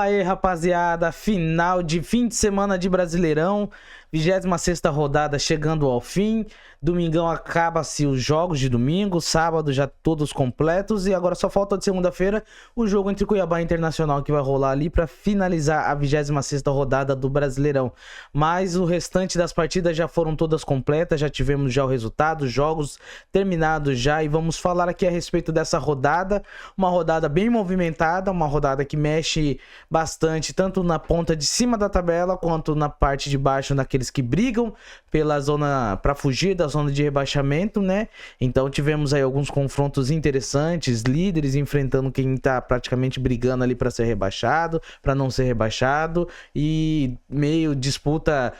Fala aí, rapaziada, final de fim de semana de Brasileirão, 26ª rodada chegando ao fim. Domingão acaba-se os jogos de domingo, sábado já todos completos e agora só falta de segunda-feira o jogo entre Cuiabá e Internacional que vai rolar ali para finalizar a 26ª rodada do Brasileirão. Mas o restante das partidas já foram todas completas, já tivemos já o resultado, jogos terminados já, e vamos falar aqui a respeito dessa rodada, uma rodada bem movimentada, uma rodada que mexe bastante tanto na ponta de cima da tabela quanto na parte de baixo, naqueles que brigam pela zona, para fugir da zona de rebaixamento, né? Então tivemos aí alguns confrontos interessantes, líderes enfrentando quem tá praticamente brigando ali para ser rebaixado, para não ser rebaixado, e meio disputa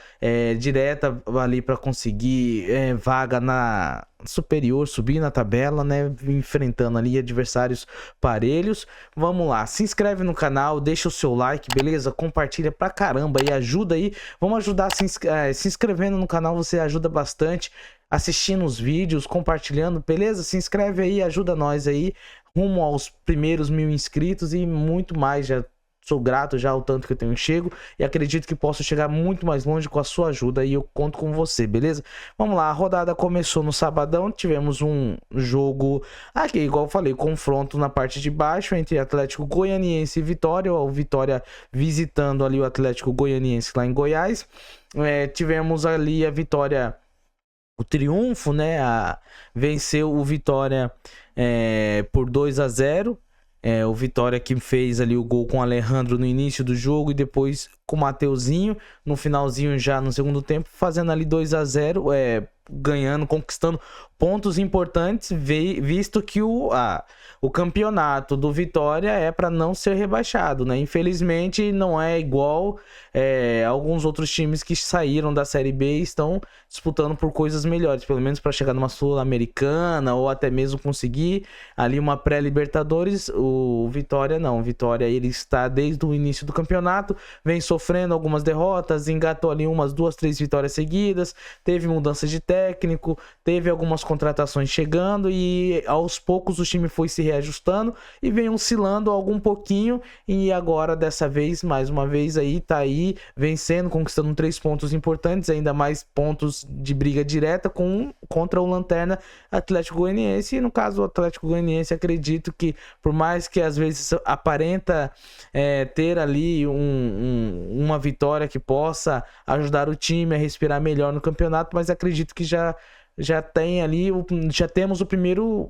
direta ali para conseguir vaga na superior, subir na tabela, né, enfrentando ali adversários parelhos. Vamos lá, se inscreve no canal, deixa o seu like, beleza? Compartilha pra caramba e ajuda aí, vamos ajudar se inscrevendo no canal, você ajuda bastante, assistindo os vídeos, compartilhando, beleza? Se inscreve aí, ajuda nós aí, rumo aos primeiros 1000 inscritos e muito mais. Já sou grato já ao tanto que eu tenho chego e acredito que posso chegar muito mais longe com a sua ajuda e eu conto com você, beleza? Vamos lá, a rodada começou no sabadão, tivemos um jogo aqui, igual eu falei, confronto na parte de baixo entre Atlético Goianiense e Vitória, o Vitória visitando ali o Atlético Goianiense lá em Goiás. Tivemos ali a Vitória, o triunfo, né? Venceu o Vitória por 2-0. O Vitória que fez ali o gol com o Alejandro no início do jogo e depois com o Mateuzinho no finalzinho já no segundo tempo, fazendo ali 2-0, ganhando, conquistando pontos importantes, visto que o campeonato do Vitória é para não ser rebaixado, né? Infelizmente não é igual alguns outros times que saíram da Série B e estão disputando por coisas melhores, pelo menos para chegar numa Sul-Americana ou até mesmo conseguir ali uma pré-Libertadores. O Vitória não, o Vitória ele está desde o início do campeonato, vem sofrendo algumas derrotas, engatou ali umas 2, 3 vitórias seguidas, teve mudança de técnico, teve algumas contratações chegando e aos poucos o time foi se reajustando e vem oscilando algum pouquinho, e agora dessa vez, mais uma vez aí, tá aí vencendo, conquistando 3 pontos importantes, ainda mais pontos de briga direta contra o Lanterna Atlético Goianiense. E no caso o Atlético Goianiense, acredito que por mais que às vezes aparenta ter ali uma vitória que possa ajudar o time a respirar melhor no campeonato, mas acredito que já tem ali, já temos o primeiro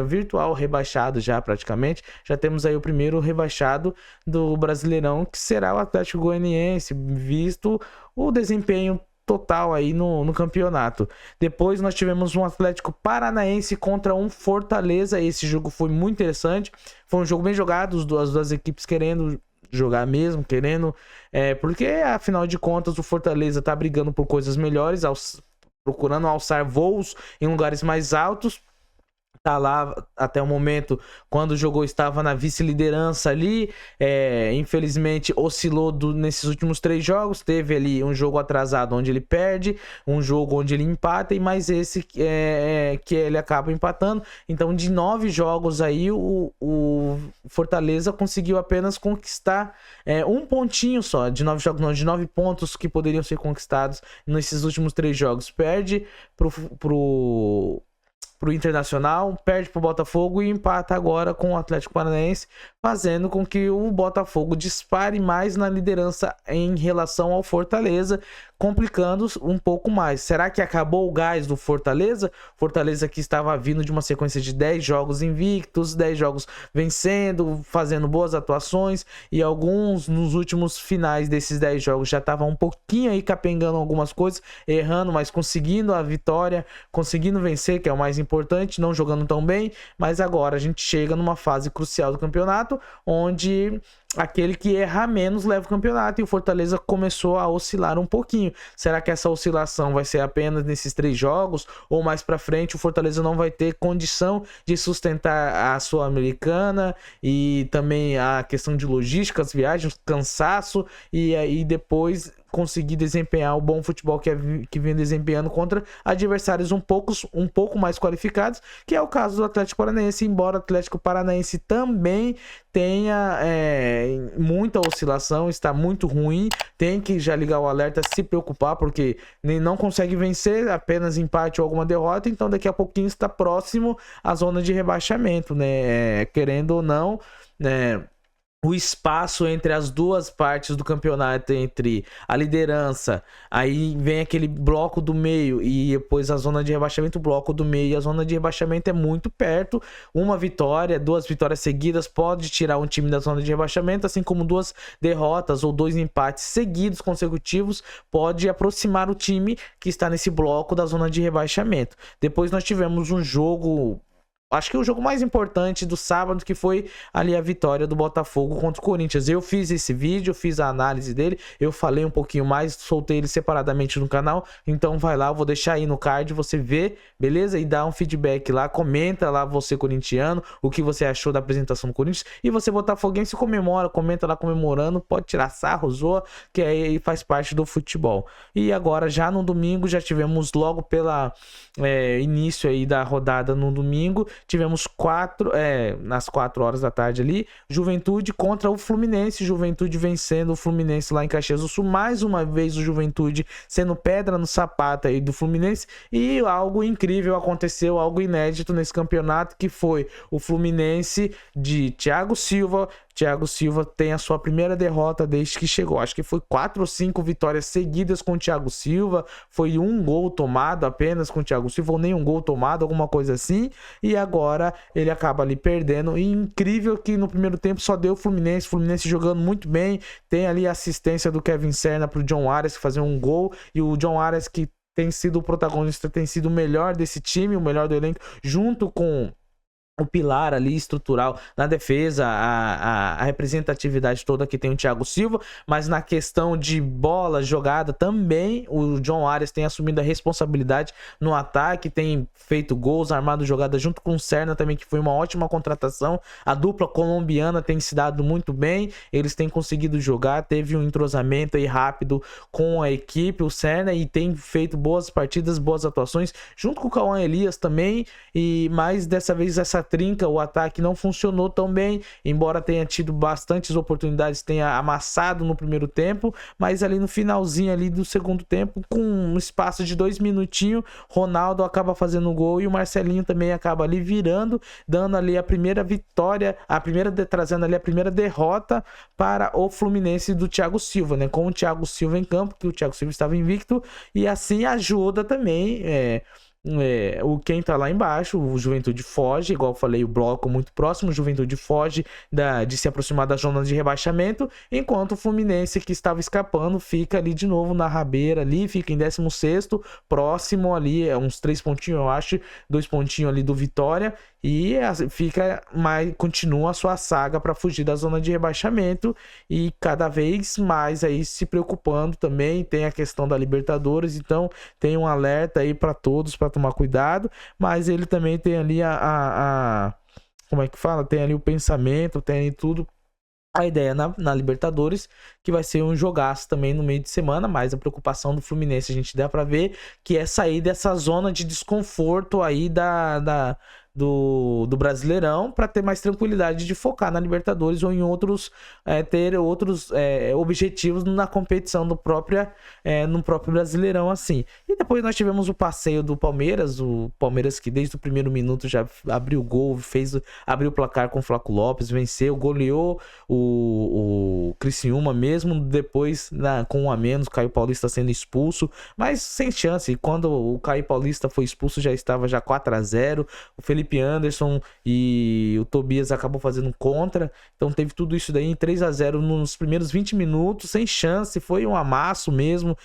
virtual rebaixado já praticamente, já temos aí o primeiro rebaixado do Brasileirão, que será o Atlético Goianiense, visto o desempenho total aí no campeonato. Depois nós tivemos um Atlético Paranaense contra um Fortaleza. Esse jogo foi muito interessante, foi um jogo bem jogado, as duas equipes querendo jogar mesmo, porque afinal de contas o Fortaleza tá brigando por coisas melhores, procurando alçar voos em lugares mais altos. Tá lá até o momento, quando jogou, estava na vice-liderança ali, infelizmente oscilou nesses últimos 3 jogos, teve ali um jogo atrasado onde ele perde, um jogo onde ele empata, e mais esse que ele acaba empatando. Então de 9 jogos aí, o Fortaleza conseguiu apenas conquistar um pontinho só, de 9 jogos não, de 9 pontos que poderiam ser conquistados nesses últimos 3 jogos. Perde pro Internacional, perde pro Botafogo e empata agora com o Atlético Paranaense, fazendo com que o Botafogo dispare mais na liderança em relação ao Fortaleza, complicando um pouco mais. Será que acabou o gás do Fortaleza? Fortaleza que estava vindo de uma sequência de 10 jogos invictos, 10 jogos vencendo, fazendo boas atuações, e alguns nos últimos finais desses 10 jogos já estavam um pouquinho aí capengando algumas coisas, errando, mas conseguindo a vitória, conseguindo vencer, que é o mais importante, não jogando tão bem. Mas agora a gente chega numa fase crucial do campeonato, onde aquele que errar menos leva o campeonato, e o Fortaleza começou a oscilar um pouquinho. Será que essa oscilação vai ser apenas nesses 3 jogos, ou mais pra frente o Fortaleza não vai ter condição de sustentar a Sul-Americana e também a questão de logística, as viagens, cansaço, e aí depois conseguir desempenhar o bom futebol que vem desempenhando contra adversários um pouco mais qualificados, que é o caso do Atlético Paranaense, embora o Atlético Paranaense também tenha muita oscilação, está muito ruim, tem que já ligar o alerta, se preocupar, porque não consegue vencer, apenas empate ou alguma derrota, então daqui a pouquinho está próximo à zona de rebaixamento, né? Querendo ou não, né? O espaço entre as duas partes do campeonato, entre a liderança, aí vem aquele bloco do meio e depois a zona de rebaixamento, o bloco do meio e a zona de rebaixamento é muito perto. Uma vitória, 2 vitórias seguidas pode tirar um time da zona de rebaixamento, assim como 2 derrotas ou 2 empates seguidos, consecutivos, pode aproximar o time que está nesse bloco da zona de rebaixamento. Depois nós tivemos um jogo... Acho que o jogo mais importante do sábado, que foi ali a vitória do Botafogo contra o Corinthians. Eu fiz esse vídeo, fiz a análise dele, eu falei um pouquinho mais, soltei ele separadamente no canal, então vai lá, eu vou deixar aí no card, você vê, beleza? E dá um feedback lá, comenta lá você corintiano, o que você achou da apresentação do Corinthians, e você botafoguense comemora, comenta lá comemorando, pode tirar sarro, zoa, que aí faz parte do futebol. E agora, já no domingo, já tivemos logo pela início aí da rodada no domingo, tivemos nas 4 horas da tarde ali, Juventude contra o Fluminense, Juventude vencendo o Fluminense lá em Caxias do Sul, mais uma vez o Juventude sendo pedra no sapato aí do Fluminense, e algo incrível aconteceu, algo inédito nesse campeonato, que foi o Fluminense de Thiago Silva. Thiago Silva tem a sua primeira derrota desde que chegou. Acho que foi 4 ou 5 vitórias seguidas com o Thiago Silva. Foi um gol tomado apenas com o Thiago Silva, ou nem um gol tomado, alguma coisa assim. E agora ele acaba ali perdendo. E incrível que no primeiro tempo só deu o Fluminense jogando muito bem. Tem ali a assistência do Kevin Serna pro John Arias fazer um gol. E o John Arias, que tem sido o protagonista, tem sido o melhor desse time, o melhor do elenco, junto com o pilar ali estrutural na defesa, a representatividade toda que tem o Thiago Silva, mas na questão de bola jogada também o John Arias tem assumido a responsabilidade no ataque, tem feito gols, armado jogada junto com o Serna também, que foi uma ótima contratação. A dupla colombiana tem se dado muito bem, eles têm conseguido jogar, teve um entrosamento aí rápido com a equipe, o Serna, e tem feito boas partidas, boas atuações, junto com o Cauã Elias também, mas dessa vez essa trinca, o ataque não funcionou tão bem, embora tenha tido bastantes oportunidades, tenha amassado no primeiro tempo, mas ali no finalzinho ali do segundo tempo, com um espaço de 2 minutinhos, Ronaldo acaba fazendo o gol e o Marcelinho também acaba ali virando, dando ali a primeira vitória, trazendo ali a primeira derrota para o Fluminense do Thiago Silva, né? Com o Thiago Silva em campo, que o Thiago Silva estava invicto, e assim ajuda também quem tá lá embaixo. O Juventude foge, igual eu falei, o bloco muito próximo, o Juventude foge de se aproximar da zona de rebaixamento, enquanto o Fluminense, que estava escapando, fica ali de novo na rabeira ali, fica em 16º, próximo ali, uns 3 pontinhos, eu acho, 2 pontinhos ali do Vitória, e continua a sua saga para fugir da zona de rebaixamento, e cada vez mais aí se preocupando também. Tem a questão da Libertadores, então tem um alerta aí para todos, para tomar cuidado, mas ele também tem ali como é que fala? Tem ali o pensamento, tem ali tudo, a ideia na Libertadores, que vai ser um jogaço também no meio de semana, mas a preocupação do Fluminense, a gente dá para ver, que é sair dessa zona de desconforto aí do Brasileirão, para ter mais tranquilidade de focar na Libertadores ou em outros, ter outros objetivos na competição no próprio Brasileirão, assim. E depois nós tivemos o passeio do Palmeiras, o Palmeiras que desde o primeiro minuto já abriu o gol, abriu o placar com o Flaco Lopes, venceu, goleou o Criciúma, mesmo depois com 1 a menos, o Caio Paulista sendo expulso, mas sem chance. Quando o Caio Paulista foi expulso, já estava 4-0, o Felipe Anderson e o Tobias acabou fazendo contra, então teve tudo isso daí em 3-0 nos primeiros 20 minutos, sem chance, foi um amasso mesmo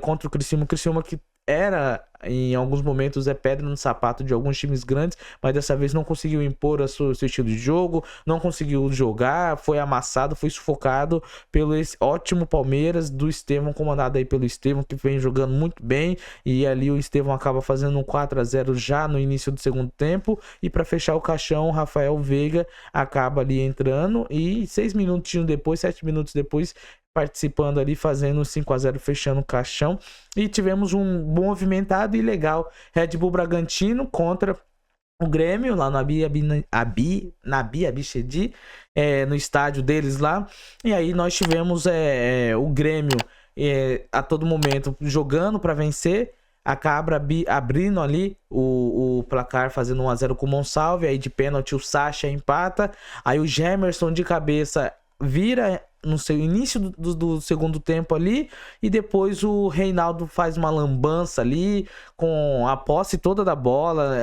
contra o Criciúma que era, em alguns momentos, pedra no sapato de alguns times grandes, mas dessa vez não conseguiu impor o seu estilo de jogo, não conseguiu jogar, foi amassado, foi sufocado pelo esse ótimo Palmeiras do Estevão, comandado aí pelo Estevão, que vem jogando muito bem, e ali o Estevão acaba fazendo um 4-0 já no início do segundo tempo, e para fechar o caixão, o Rafael Veiga acaba ali entrando, e 6 minutinhos depois, 7 minutos depois, participando ali, fazendo 5-0, fechando o caixão. E tivemos um movimentado e legal Red Bull Bragantino contra o Grêmio, lá no Nabi Abichedi, no estádio deles lá. E aí nós tivemos o Grêmio a todo momento jogando para vencer. Acaba abrindo ali o placar, fazendo 1-0 com o Monsalve. Aí de pênalti o Sacha empata. Aí o Gemerson de cabeça vira no seu início do segundo tempo ali, e depois o Reinaldo faz uma lambança ali, com a posse toda da bola,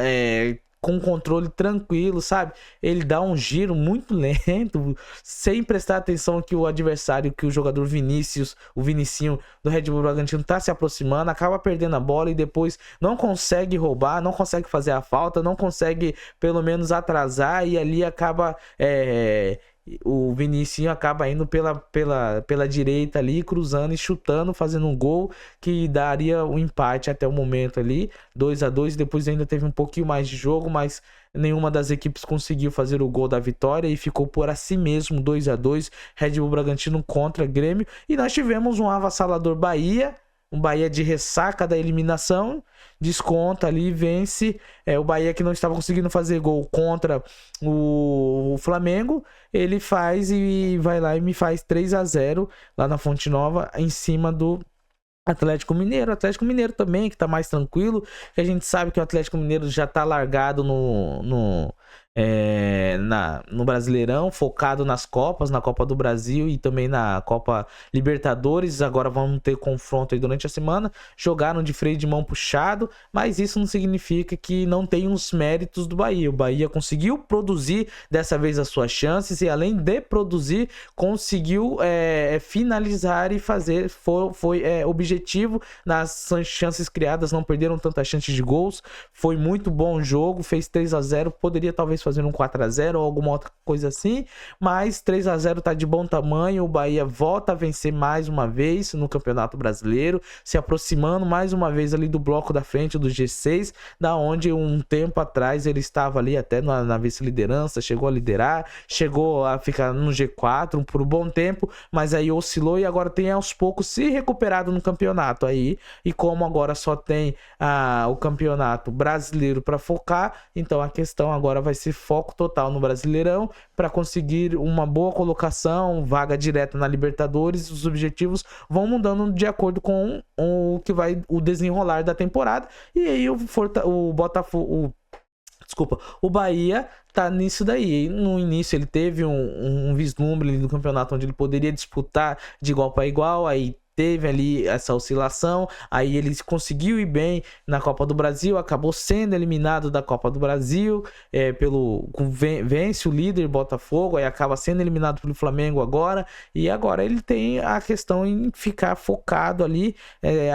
com controle tranquilo, sabe? Ele dá um giro muito lento, sem prestar atenção que o adversário, que o jogador Vinícius, o Vinicinho do Red Bull Bragantino tá se aproximando, acaba perdendo a bola e depois não consegue roubar, não consegue fazer a falta, não consegue pelo menos atrasar, e ali acaba o Vinicinho acaba indo pela direita ali, cruzando e chutando, fazendo um gol que daria o empate até o momento ali, 2-2. Depois ainda teve um pouquinho mais de jogo, mas nenhuma das equipes conseguiu fazer o gol da vitória e ficou por assim mesmo, 2-2, Red Bull Bragantino contra Grêmio. E nós tivemos um avassalador Bahia, um Bahia de ressaca da eliminação, desconta ali, vence o Bahia, que não estava conseguindo fazer gol contra o Flamengo. Ele faz e vai lá e me faz 3-0 lá na Fonte Nova, em cima do Atlético Mineiro. Atlético Mineiro também, que tá mais tranquilo, que a gente sabe que o Atlético Mineiro já tá largado no Brasileirão, focado nas Copas, na Copa do Brasil e também na Copa Libertadores. Agora vamos ter confronto aí durante a semana. Jogaram de freio de mão puxado, mas isso não significa que não tem os méritos do Bahia. O Bahia conseguiu produzir dessa vez as suas chances, e além de produzir, conseguiu finalizar e fazer, foi objetivo nas chances criadas, não perderam tantas chances de gols. Foi muito bom o jogo, fez 3-0, poderia talvez fazer um 4-0 ou alguma outra coisa assim, mas 3-0 tá de bom tamanho. O Bahia volta a vencer mais uma vez no Campeonato Brasileiro, se aproximando mais uma vez ali do bloco da frente do G6, da onde um tempo atrás ele estava ali até na vice-liderança, chegou a liderar, chegou a ficar no G4 por um bom tempo, mas aí oscilou e agora tem aos poucos se recuperado no campeonato aí. E como agora só tem o Campeonato Brasileiro para focar, então a questão agora vai ser foco total no Brasileirão para conseguir uma boa colocação, vaga direta na Libertadores. Os objetivos vão mudando de acordo com o desenrolar da temporada. E aí o Bahia tá nisso daí. No início ele teve um vislumbre no campeonato onde ele poderia disputar de igual para igual, aí teve ali essa oscilação, aí ele conseguiu ir bem na Copa do Brasil, acabou sendo eliminado da Copa do Brasil, vence o líder Botafogo, aí acaba sendo eliminado pelo Flamengo agora, e agora ele tem a questão em ficar focado ali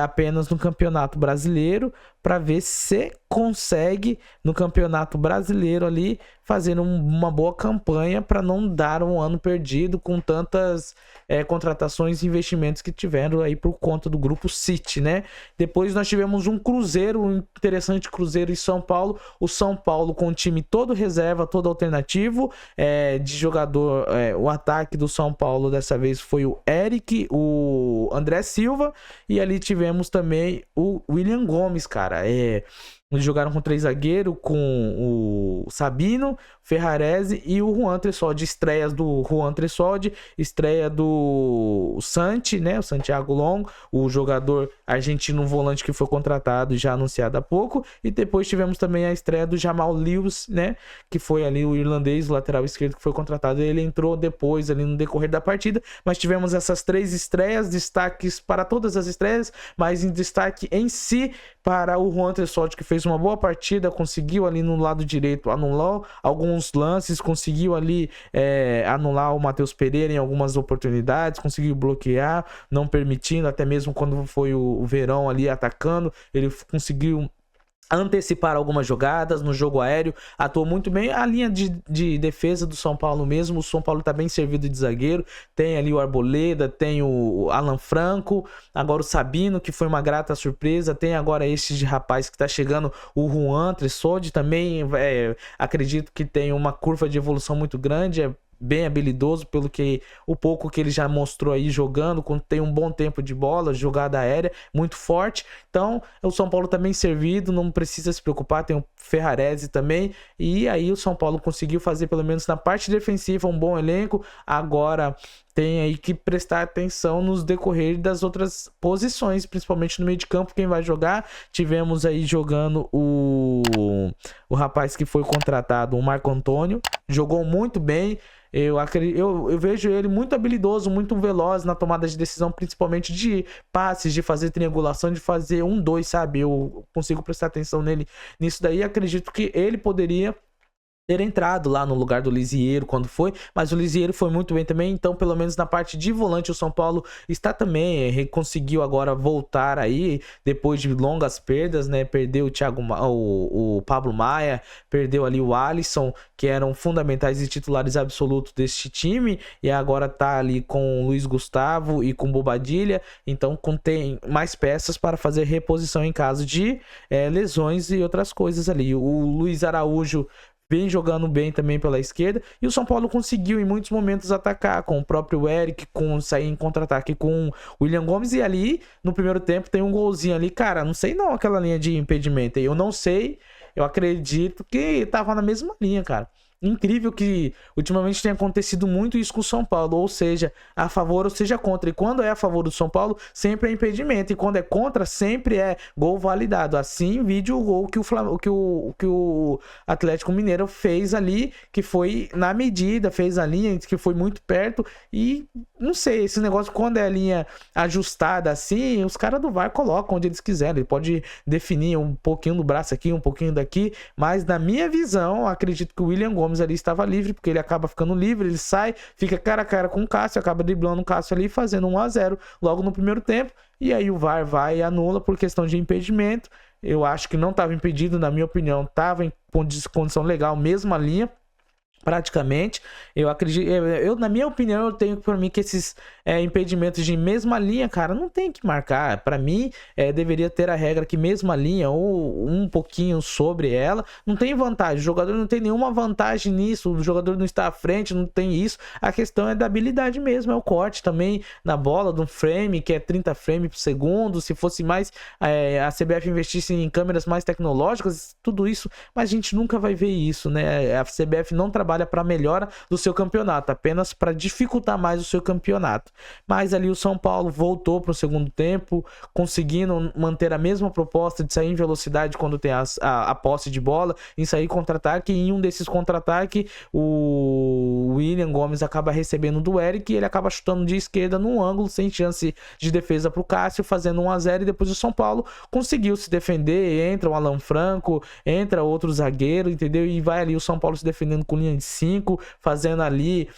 apenas no Campeonato Brasileiro, para ver se consegue no Campeonato Brasileiro ali fazer uma boa campanha, para não dar um ano perdido com tantas contratações e investimentos que tiveram aí por conta do grupo City, né? Depois nós tivemos um interessante Cruzeiro em São Paulo. O São Paulo com o time todo reserva, todo alternativo de jogador. O ataque do São Paulo dessa vez foi o Eric, o André Silva, e ali tivemos também o William Gomes, cara. Eles jogaram com 3 zagueiros, com o Sabino, Ferrarese e o Juan Tressoldi. Estreias do Juan Tressoldi, estreia do Santi, né? O Santiago Longo, o jogador argentino volante que foi contratado e já anunciado há pouco. E depois tivemos também a estreia do Jamal Lewis, né? Que foi ali o irlandês, o lateral esquerdo, que foi contratado. Ele entrou depois ali no decorrer da partida. Mas tivemos essas 3 estreias, destaques para todas as estreias, mas em destaque em si para o Juan Tressoldi, que fez uma boa partida, conseguiu ali no lado direito anular alguns lances, conseguiu ali anular o Matheus Pereira em algumas oportunidades, conseguiu bloquear, não permitindo, até mesmo quando foi o Verão ali atacando, ele conseguiu antecipar algumas jogadas no jogo aéreo, atuou muito bem. A linha de defesa do São Paulo mesmo, o São Paulo tá bem servido de zagueiro, tem ali o Arboleda, tem o Alan Franco, agora o Sabino, que foi uma grata surpresa, tem agora este de rapaz que tá chegando, o Juan Tressoldi também, acredito que tem uma curva de evolução muito grande, bem habilidoso, pelo que o pouco que ele já mostrou aí jogando, tem um bom tempo de bola, jogada aérea, muito forte. Então, o São Paulo tá bem servido, não precisa se preocupar, tem o Ferrarese também, e aí o São Paulo conseguiu fazer, pelo menos na parte defensiva, um bom elenco. Agora tem aí que prestar atenção nos decorrer das outras posições, principalmente no meio de campo, quem vai jogar. Tivemos aí jogando o rapaz que foi contratado, o Marco Antônio, jogou muito bem. Eu vejo ele muito habilidoso, muito veloz na tomada de decisão, principalmente de passes, de fazer triangulação, de fazer 1-2, sabe? Eu consigo prestar atenção nele nisso daí. Acredito que ele poderia ter entrado lá no lugar do Lisieiro quando foi, mas o Lisieiro foi muito bem também, então pelo menos na parte de volante o São Paulo está também, conseguiu agora voltar aí, depois de longas perdas, né, perdeu o Pablo Maia, perdeu ali o Alisson, que eram fundamentais e titulares absolutos deste time, e agora tá ali com o Luiz Gustavo e com o Bobadilha, então contém mais peças para fazer reposição em caso de lesões e outras coisas ali. O Luiz Araújo vem jogando bem também pela esquerda, e o São Paulo conseguiu em muitos momentos atacar com o próprio Eric, com sair em contra-ataque com o William Gomes, e ali no primeiro tempo tem um golzinho ali, cara, não sei não aquela linha de impedimento, eu não sei, eu acredito que tava na mesma linha, cara. Incrível que ultimamente tem acontecido muito isso com o São Paulo, ou seja, a favor ou seja contra. E quando é a favor do São Paulo, sempre é impedimento. E quando é contra, sempre é gol validado. Assim, vídeo o gol que o Atlético Mineiro fez ali, que foi na medida, fez a linha, que foi muito perto. E não sei, esse negócio, quando é a linha ajustada assim, os caras do VAR colocam onde eles quiserem. Ele pode definir um pouquinho do braço aqui, um pouquinho daqui. Mas na minha visão, acredito que o William Gomes ali estava livre, porque ele acaba ficando livre, ele sai, fica cara a cara com o Cássio, acaba driblando o Cássio ali, fazendo 1-0 logo no primeiro tempo, e aí o VAR vai e anula por questão de impedimento. Eu acho que não estava impedido, na minha opinião, estava em condição legal, mesma linha, praticamente. Eu acredito, na minha opinião, eu tenho para mim que esses impedimentos de mesma linha, cara, não tem que marcar. Para mim, deveria ter a regra que mesma linha ou um pouquinho sobre ela não tem vantagem. O jogador não tem nenhuma vantagem nisso. O jogador não está à frente, não tem isso. A questão é da habilidade mesmo, é o corte também na bola, de um frame que é 30 frames por segundo. Se fosse mais a CBF investisse em câmeras mais tecnológicas, tudo isso, mas a gente nunca vai ver isso, né? A CBF não trabalha para melhora do seu campeonato, apenas para dificultar mais o seu campeonato. Mas ali o São Paulo voltou para o segundo tempo, conseguindo manter a mesma proposta de sair em velocidade quando tem a posse de bola, em sair contra-ataque, e em um desses contra-ataques o William Gomes acaba recebendo do Eric, e ele acaba chutando de esquerda num ângulo, sem chance de defesa para o Cássio, fazendo 1-0, e depois o São Paulo conseguiu se defender, entra o Alan Franco, entra outro zagueiro, entendeu? E vai ali o São Paulo se defendendo com linha de 5, fazendo ali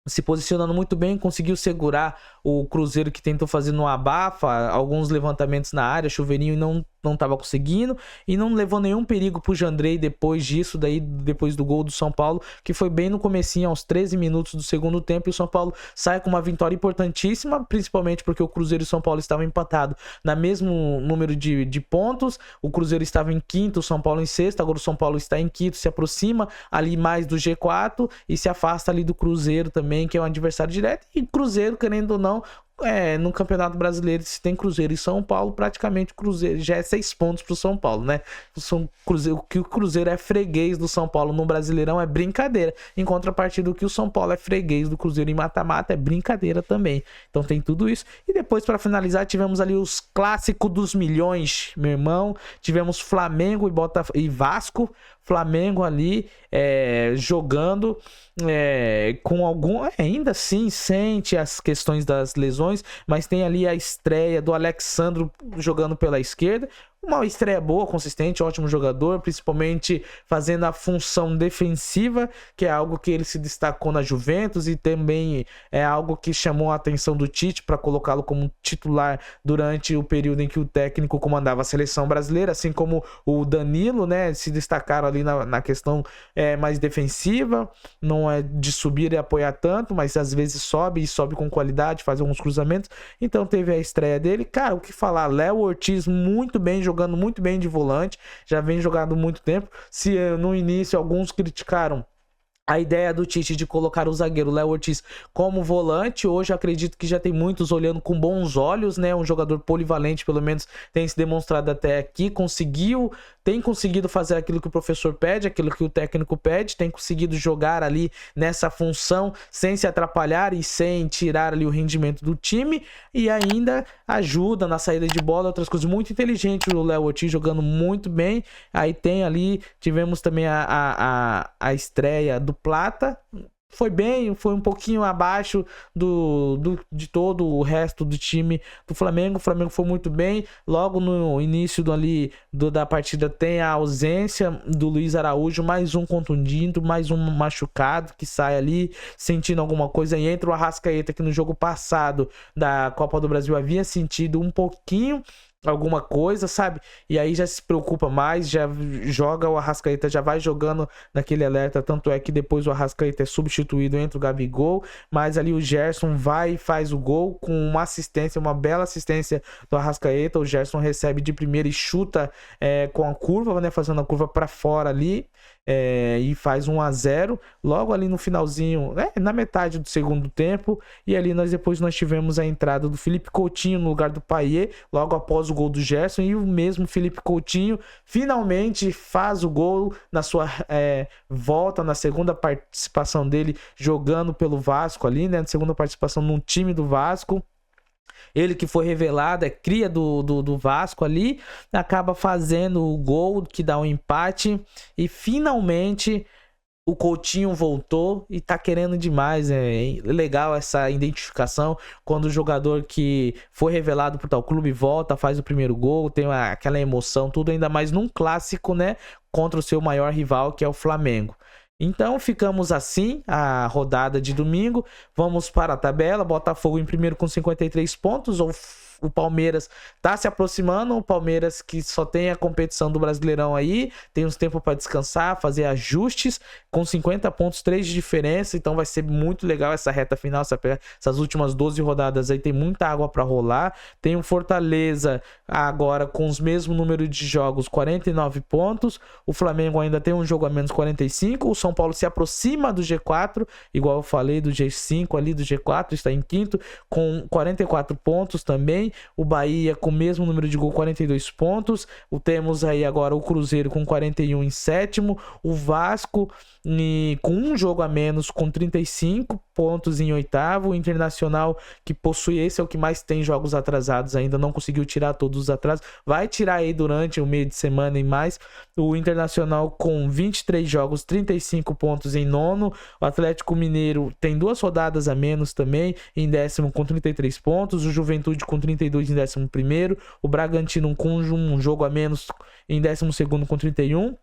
se posicionando muito bem, conseguiu segurar o Cruzeiro, que tentou fazer no abafa, alguns levantamentos na área, chuveirinho, e não estava conseguindo, e não levou nenhum perigo pro Jandrei depois disso, depois do gol do São Paulo, que foi bem no comecinho, aos 13 minutos do segundo tempo, e o São Paulo sai com uma vitória importantíssima, principalmente porque o Cruzeiro e o São Paulo estavam empatados na mesmo número de pontos, o Cruzeiro estava em quinto, o São Paulo em sexto, agora o São Paulo está em quinto, se aproxima ali mais do G4, e se afasta ali do Cruzeiro também, que é um adversário direto, e Cruzeiro, querendo ou não, no Campeonato Brasileiro, se tem Cruzeiro e São Paulo, praticamente o Cruzeiro já é 6 pontos pro São Paulo, né? Que o Cruzeiro é freguês do São Paulo no Brasileirão é brincadeira. Em contrapartida, do que o São Paulo é freguês do Cruzeiro em mata-mata é brincadeira também. Então tem tudo isso. E depois, para finalizar, tivemos ali os clássicos dos milhões, meu irmão. Tivemos Flamengo e Vasco. Flamengo ali jogando com algum... ainda assim sente as questões das lesões, mas tem ali a estreia do Alexandro jogando pela esquerda. Uma estreia boa, consistente, ótimo jogador, principalmente fazendo a função defensiva, que é algo que ele se destacou na Juventus, e também é algo que chamou a atenção do Tite para colocá-lo como titular durante o período em que o técnico comandava a seleção brasileira, assim como o Danilo, né, se destacaram ali na questão mais defensiva, não é de subir e apoiar tanto, mas às vezes sobe com qualidade, faz alguns cruzamentos. Então teve a estreia dele, cara, o que falar, Léo Ortiz muito bem, jogando muito bem de volante, já vem jogando muito tempo. Se no início alguns criticaram A ideia do Tite de colocar o zagueiro Léo Ortiz como volante, hoje acredito que já tem muitos olhando com bons olhos, né? Um jogador polivalente, pelo menos tem se demonstrado até aqui, tem conseguido fazer aquilo que o professor pede, aquilo que o técnico pede, tem conseguido jogar ali nessa função sem se atrapalhar e sem tirar ali o rendimento do time, e ainda ajuda na saída de bola, outras coisas. Muito inteligente o Léo Ortiz, jogando muito bem. Aí tem ali, tivemos também a estreia do Plata, foi bem, foi um pouquinho abaixo de todo o resto do time do Flamengo. O Flamengo foi muito bem. Logo no início da partida tem a ausência do Luiz Araújo, mais um contundido, mais um machucado que sai ali sentindo alguma coisa, e entra o Arrascaeta, que no jogo passado da Copa do Brasil havia sentido um pouquinho alguma coisa, sabe? E aí já se preocupa mais, já joga o Arrascaeta, já vai jogando naquele alerta, tanto é que depois o Arrascaeta é substituído, entra o Gabigol, mas ali o Gerson vai e faz o gol com uma assistência, uma bela assistência do Arrascaeta. O Gerson recebe de primeira e chuta com a curva, né? Fazendo a curva para fora ali. E faz 1-0 logo ali no finalzinho, na metade do segundo tempo. E ali depois nós tivemos a entrada do Felipe Coutinho no lugar do Payet, logo após o gol do Gerson, e o mesmo Felipe Coutinho finalmente faz o gol na sua volta, na segunda participação dele jogando pelo Vasco ali, né? Segunda participação no time do Vasco. Ele que foi revelado, cria do Vasco ali, acaba fazendo o gol que dá um empate. E finalmente o Coutinho voltou e tá querendo demais. É legal essa identificação quando o jogador que foi revelado por tal clube volta, faz o primeiro gol, tem aquela emoção, tudo, ainda mais num clássico, né? Contra o seu maior rival, que é o Flamengo. Então ficamos assim a rodada de domingo. Vamos para a tabela. Botafogo em primeiro com 53 pontos. O Palmeiras tá se aproximando. O Palmeiras que só tem a competição do Brasileirão aí, tem uns tempos para descansar, fazer ajustes, com 50 pontos, 3 de diferença. Então vai ser muito legal essa reta final, essas últimas 12 rodadas aí, tem muita água para rolar. Tem o Fortaleza agora com os mesmos números de jogos, 49 pontos. O Flamengo ainda tem um jogo a menos, 45. O São Paulo se aproxima do G4, igual eu falei, do G5 ali, do G4, está em quinto com 44 pontos também. O Bahia com o mesmo número de gol, 42 pontos. Temos aí agora o Cruzeiro com 41 em sétimo. O Vasco com um jogo a menos, com 35 pontos em oitavo. O Internacional, que possui, esse é o que mais tem jogos atrasados, ainda não conseguiu tirar todos os atrasos. Vai tirar aí durante o meio de semana e mais. O Internacional com 23 jogos, 35 pontos em nono. O Atlético Mineiro tem 2 rodadas a menos também, em décimo com 33 pontos. O Juventude com 32 em décimo primeiro. O Bragantino com um jogo a menos, em décimo segundo com 31.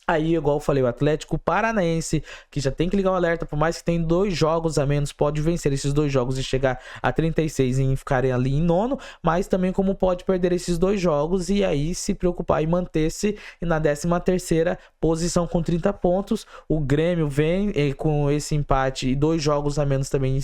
Aí, igual eu falei, o Atlético Paranaense, que já tem que ligar o alerta, por mais que tenha 2 jogos a menos, pode vencer esses 2 jogos e chegar a 36 e ficarem ali em nono, mas também como pode perder esses 2 jogos e aí se preocupar e manter-se na 13ª posição com 30 pontos. O Grêmio vem com esse empate e 2 jogos a menos também,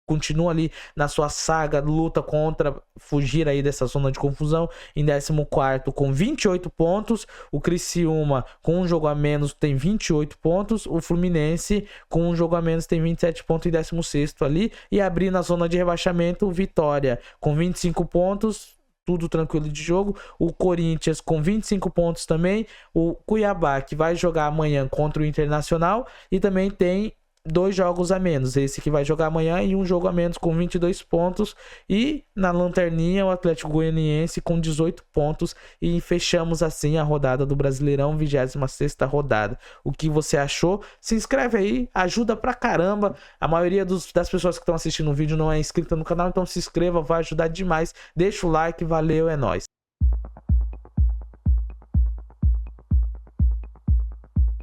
continua ali na sua saga, luta contra fugir aí dessa zona de confusão, em 14º com 28 pontos. O Criciúma com um jogo a menos tem 28 pontos. O Fluminense com um jogo a menos tem 27 pontos em 16º ali. E abrindo a zona de rebaixamento, o Vitória com 25 pontos. Tudo tranquilo de jogo. O Corinthians com 25 pontos também. O Cuiabá, que vai jogar amanhã contra o Internacional, e também tem 2 jogos a menos, esse que vai jogar amanhã, e um jogo a menos com 22 pontos. E na lanterninha o Atlético Goianiense com 18 pontos. E fechamos assim a rodada do Brasileirão, 26ª rodada. O que você achou? Se inscreve aí, ajuda pra caramba. A maioria das pessoas que estão assistindo o vídeo não é inscrita no canal, então se inscreva, vai ajudar demais. Deixa o like, valeu, é nóis.